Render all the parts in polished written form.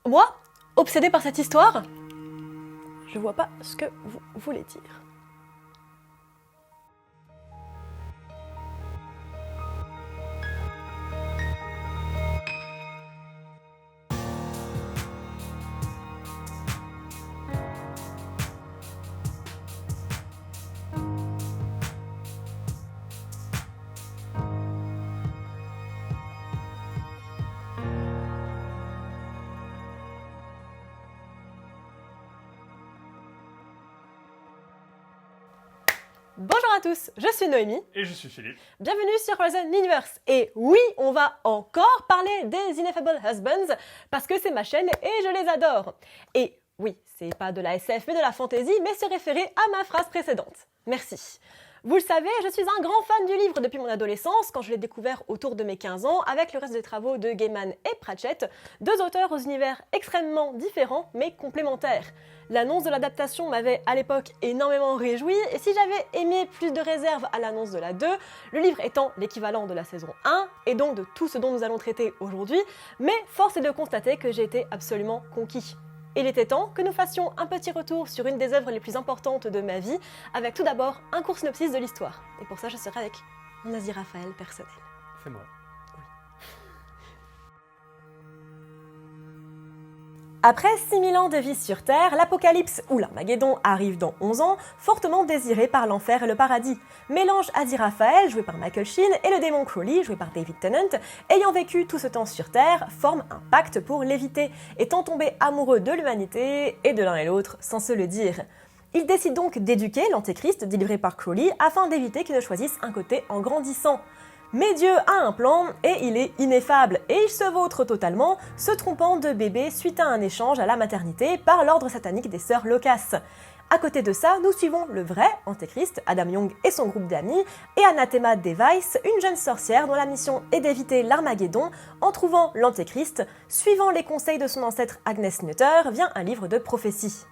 Moi, obsédée par cette histoire, je vois pas ce que vous voulez dire. Bonjour à tous, je suis Noémie. Et je suis Philippe. Bienvenue sur Horizon Universe. Et oui, on va encore parler des Ineffable Husbands parce que c'est ma chaîne et je les adore. Et oui, c'est pas de la SF mais de la fantasy, mais se référer à ma phrase précédente. Merci. Vous le savez, je suis un grand fan du livre depuis mon adolescence, quand je l'ai découvert autour de mes 15 ans, avec le reste des travaux de Gaiman et Pratchett, deux auteurs aux univers extrêmement différents, mais complémentaires. L'annonce de l'adaptation m'avait à l'époque énormément réjoui, et si j'avais émis plus de réserves à l'annonce de la 2, le livre étant l'équivalent de la saison 1, et donc de tout ce dont nous allons traiter aujourd'hui, mais force est de constater que j'ai été absolument conquis. Il était temps que nous fassions un petit retour sur une des œuvres les plus importantes de ma vie, avec tout d'abord un court synopsis de l'histoire. Et pour ça, je serai avec mon Aziraphale personnel. C'est moi. Après 6000 ans de vie sur Terre, l'Apocalypse ou l'Armageddon arrive dans 11 ans, fortement désiré par l'enfer et le paradis. Mélange Aziraphale, joué par Michael Sheen, et le démon Crowley, joué par David Tennant, ayant vécu tout ce temps sur Terre, forment un pacte pour l'éviter, étant tombés amoureux de l'humanité et de l'un et l'autre sans se le dire. Ils décident donc d'éduquer l'Antéchrist délivré par Crowley afin d'éviter qu'il ne choisisse un côté en grandissant. Mais Dieu a un plan et il est ineffable et il se vautre totalement, se trompant de bébé suite à un échange à la maternité par l'ordre satanique des sœurs Locass. À côté de ça, nous suivons le vrai Antéchrist, Adam Young et son groupe d'amis, et Anathema Device, une jeune sorcière dont la mission est d'éviter l'Armageddon en trouvant l'Antéchrist. Suivant les conseils de son ancêtre Agnes Nutter, vient un livre de prophétie.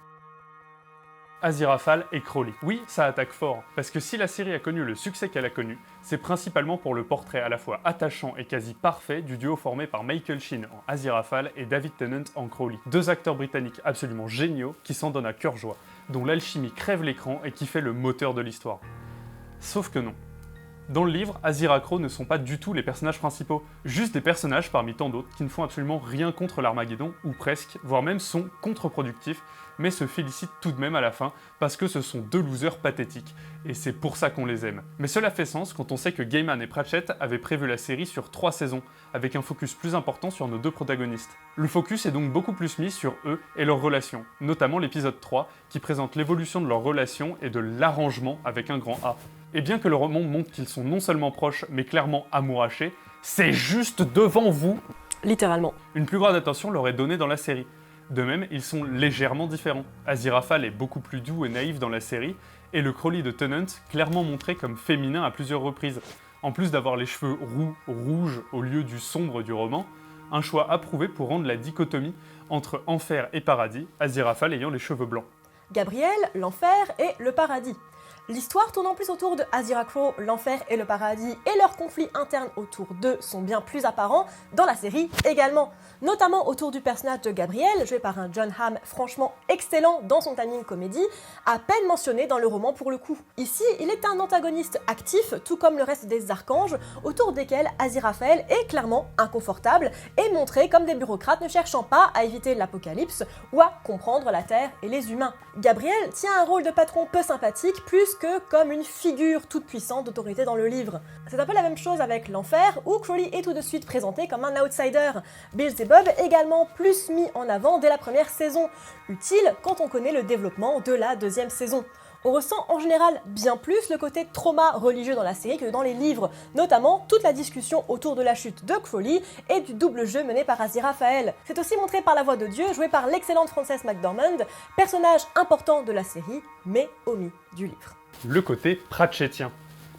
Aziraphale et Crowley. Oui, ça attaque fort, parce que si la série a connu le succès qu'elle a connu, c'est principalement pour le portrait à la fois attachant et quasi parfait du duo formé par Michael Sheen en Aziraphale et David Tennant en Crowley. Deux acteurs britanniques absolument géniaux qui s'en donnent à cœur joie, dont l'alchimie crève l'écran et qui fait le moteur de l'histoire. Sauf que non. Dans le livre, Azir et Crow ne sont pas du tout les personnages principaux, juste des personnages parmi tant d'autres qui ne font absolument rien contre l'Armageddon, ou presque, voire même sont contre-productifs, mais se félicitent tout de même à la fin, parce que ce sont deux losers pathétiques, et c'est pour ça qu'on les aime. Mais cela fait sens quand on sait que Gaiman et Pratchett avaient prévu la série sur 3 saisons, avec un focus plus important sur nos deux protagonistes. Le focus est donc beaucoup plus mis sur eux et leurs relations, notamment l'épisode 3, qui présente l'évolution de leur relation et de l'arrangement avec un grand A. Et bien que le roman montre qu'ils sont non seulement proches, mais clairement amourachés, c'est juste devant vous. Littéralement. Une plus grande attention leur est donnée dans la série. De même, ils sont légèrement différents. Aziraphale est beaucoup plus doux et naïf dans la série, et le Crowley de Tennant, clairement montré comme féminin à plusieurs reprises. En plus d'avoir les cheveux roux, rouges au lieu du sombre du roman, un choix approuvé pour rendre la dichotomie entre enfer et paradis, Aziraphale ayant les cheveux blancs. Gabriel, l'enfer et le paradis. L'histoire tournant plus autour de Azir et Crow, l'enfer et le paradis et leurs conflits internes autour d'eux sont bien plus apparents dans la série également. Notamment autour du personnage de Gabriel, joué par un Jon Hamm franchement excellent dans son timing comédie, à peine mentionné dans le roman pour le coup. Ici, il est un antagoniste actif, tout comme le reste des archanges, autour desquels Aziraphale est clairement inconfortable et montré comme des bureaucrates ne cherchant pas à éviter l'apocalypse ou à comprendre la Terre et les humains. Gabriel tient un rôle de patron peu sympathique, plus que comme une figure toute puissante d'autorité dans le livre. C'est un peu la même chose avec l'enfer, où Crowley est tout de suite présenté comme un outsider. Beelzebub également plus mis en avant dès la première saison, utile quand on connaît le développement de la deuxième saison. On ressent en général bien plus le côté trauma religieux dans la série que dans les livres, notamment toute la discussion autour de la chute de Crowley et du double jeu mené par Aziraphale. C'est aussi montré par la voix de Dieu, jouée par l'excellente Frances McDormand, personnage important de la série, mais omis du livre. Le côté pratchettien.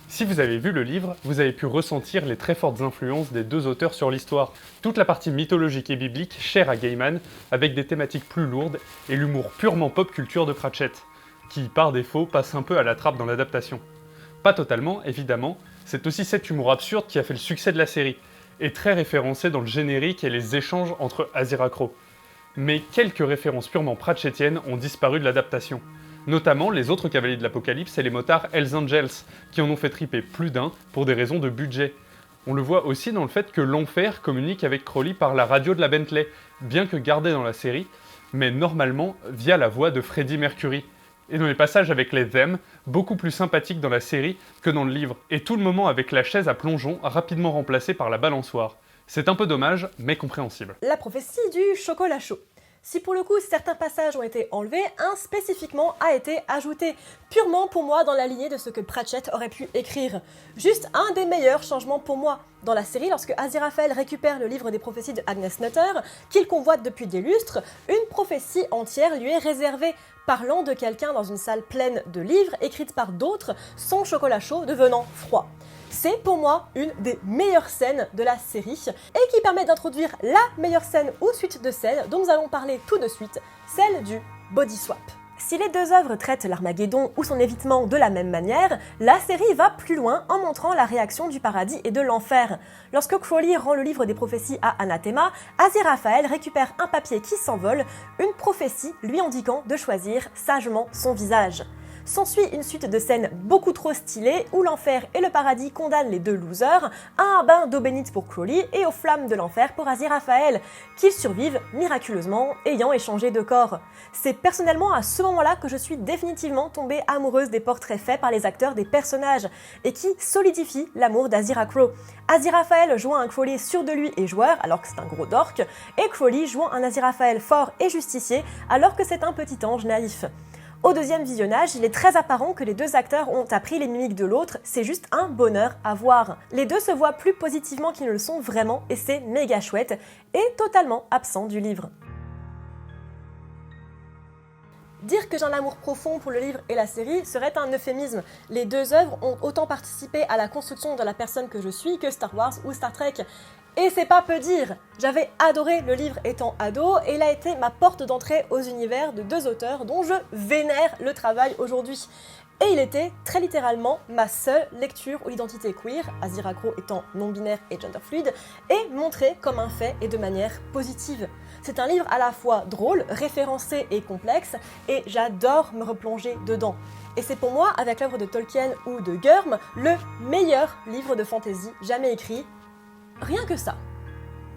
Si vous avez vu le livre, vous avez pu ressentir les très fortes influences des deux auteurs sur l'histoire, toute la partie mythologique et biblique chère à Gaiman, avec des thématiques plus lourdes et l'humour purement pop culture de Pratchett, qui par défaut passe un peu à la trappe dans l'adaptation. Pas totalement, évidemment, c'est aussi cet humour absurde qui a fait le succès de la série, et très référencé dans le générique et les échanges entre Azir et Crow. Mais quelques références purement pratchettiennes ont disparu de l'adaptation. Notamment les autres cavaliers de l'Apocalypse et les motards Hells Angels, qui en ont fait triper plus d'un pour des raisons de budget. On le voit aussi dans le fait que l'Enfer communique avec Crowley par la radio de la Bentley, bien que gardée dans la série, mais normalement via la voix de Freddie Mercury. Et dans les passages avec les Them, beaucoup plus sympathiques dans la série que dans le livre, et tout le moment avec la chaise à plongeon rapidement remplacée par la balançoire. C'est un peu dommage, mais compréhensible. La prophétie du chocolat chaud. Si pour le coup certains passages ont été enlevés, un spécifiquement a été ajouté, purement pour moi dans la lignée de ce que Pratchett aurait pu écrire. Juste un des meilleurs changements pour moi. Dans la série, lorsque Aziraphale récupère le livre des prophéties de Agnes Nutter, qu'il convoite depuis des lustres, une prophétie entière lui est réservée, parlant de quelqu'un dans une salle pleine de livres écrites par d'autres, son chocolat chaud devenant froid. C'est pour moi une des meilleures scènes de la série et qui permet d'introduire la meilleure scène ou suite de scènes dont nous allons parler tout de suite, celle du body swap. Si les deux œuvres traitent l'Armageddon ou son évitement de la même manière, la série va plus loin en montrant la réaction du paradis et de l'enfer. Lorsque Crowley rend le livre des prophéties à Anathema, Aziraphale récupère un papier qui s'envole, une prophétie lui indiquant de choisir sagement son visage. S'ensuit une suite de scènes beaucoup trop stylées où l'enfer et le paradis condamnent les deux losers à un bain d'eau bénite pour Crowley et aux flammes de l'enfer pour Aziraphale, qu'ils survivent miraculeusement ayant échangé de corps. C'est personnellement à ce moment-là que je suis définitivement tombée amoureuse des portraits faits par les acteurs des personnages et qui solidifient l'amour d'Azira-Crow. Aziraphale jouant un Crowley sûr de lui et joueur alors que c'est un gros dork, et Crowley jouant un Aziraphale fort et justicier alors que c'est un petit ange naïf. Au deuxième visionnage, il est très apparent que les deux acteurs ont appris les mimiques de l'autre, c'est juste un bonheur à voir. Les deux se voient plus positivement qu'ils ne le sont vraiment et c'est méga chouette et totalement absent du livre. Dire que j'ai un amour profond pour le livre et la série serait un euphémisme. Les deux œuvres ont autant participé à la construction de la personne que je suis que Star Wars ou Star Trek. Et c'est pas peu dire. J'avais adoré le livre étant ado et il a été ma porte d'entrée aux univers de deux auteurs dont je vénère le travail aujourd'hui. Et il était très littéralement ma seule lecture où l'identité queer, Azira-Crow étant non-binaire et genderfluide, est montrée comme un fait et de manière positive. C'est un livre à la fois drôle, référencé et complexe, et j'adore me replonger dedans. Et c'est pour moi, avec l'œuvre de Tolkien ou de Gurm, le meilleur livre de fantasy jamais écrit. Rien que ça.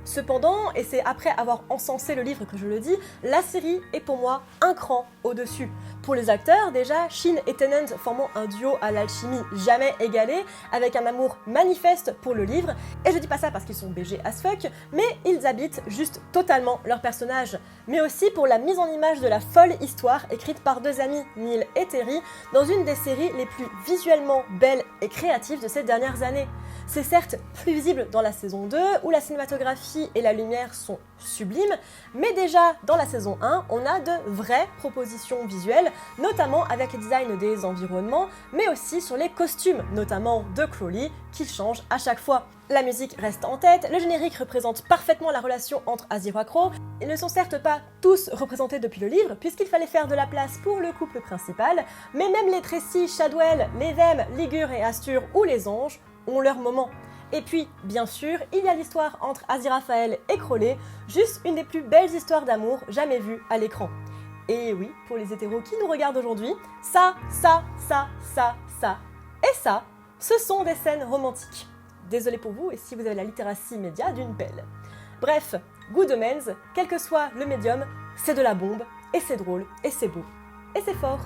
Cependant, et c'est après avoir encensé le livre que je le dis, la série est pour moi un cran au-dessus. Pour les acteurs, déjà, Shin et Tennant formant un duo à l'alchimie jamais égalé, avec un amour manifeste pour le livre, et je dis pas ça parce qu'ils sont BG as fuck, mais ils habitent juste totalement leur personnage, mais aussi pour la mise en image de la folle histoire écrite par deux amis, Neil et Terry, dans une des séries les plus visuellement belles et créatives de ces dernières années. C'est certes plus visible dans la saison 2, où la cinématographie et la lumière sont sublimes, mais déjà dans la saison 1, on a de vraies propositions visuelles, notamment avec les designs des environnements, mais aussi sur les costumes, notamment de Crowley, qui changent à chaque fois. La musique reste en tête, le générique représente parfaitement la relation entre Azira-Crow. Ils ne sont certes pas tous représentés depuis le livre, puisqu'il fallait faire de la place pour le couple principal, mais même les Tracy, Shadwell, les Them, Ligur et Astur ou les anges ont leur moment. Et puis, bien sûr, il y a l'histoire entre Aziraphale et Crowley, juste une des plus belles histoires d'amour jamais vues à l'écran. Et oui, pour les hétéros qui nous regardent aujourd'hui, ça, et ça, ce sont des scènes romantiques. Désolée pour vous, et si vous avez la littératie média, d'une pelle. Bref, Good Omens, quel que soit le médium, c'est de la bombe, et c'est drôle, et c'est beau, et c'est fort.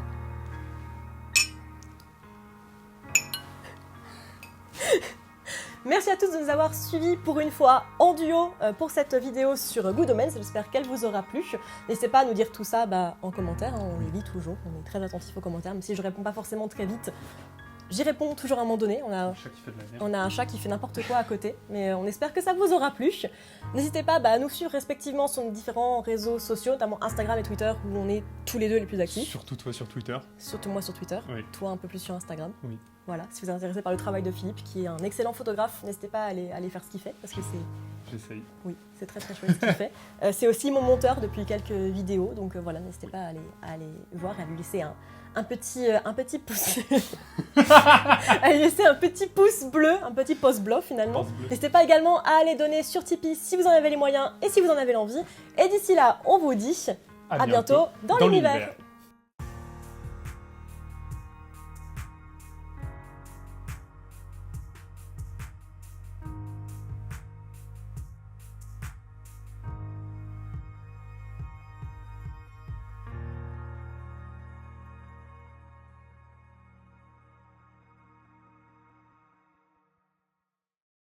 Merci à tous de nous avoir suivis pour une fois en duo pour cette vidéo sur Good Omens, j'espère qu'elle vous aura plu. N'hésitez pas à nous dire tout ça en commentaire, hein, on les lit toujours, on est très attentifs aux commentaires, même si je réponds pas forcément très vite. J'y réponds toujours à un moment donné, on a un chat qui fait n'importe quoi à côté, mais on espère que ça vous aura plu. N'hésitez pas à nous suivre respectivement sur nos différents réseaux sociaux, notamment Instagram et Twitter, où on est tous les deux les plus actifs. Surtout toi sur Twitter. Surtout moi sur Twitter, Oui. Toi un peu plus sur Instagram. Oui. Voilà, si vous êtes intéressé par le travail de Philippe, qui est un excellent photographe, n'hésitez pas à aller faire ce qu'il fait, parce que J'essaye. oui, c'est très très chouette ce qu'il fait. C'est aussi mon monteur depuis quelques vidéos, donc voilà, n'hésitez pas à aller voir et à lui laisser un petit pouce. à lui laisser un petit pouce bleu, un petit pouce bleu finalement. N'hésitez pas également à aller donner sur Tipeee si vous en avez les moyens et si vous en avez l'envie. Et d'ici là, on vous dit à bientôt dans l'univers.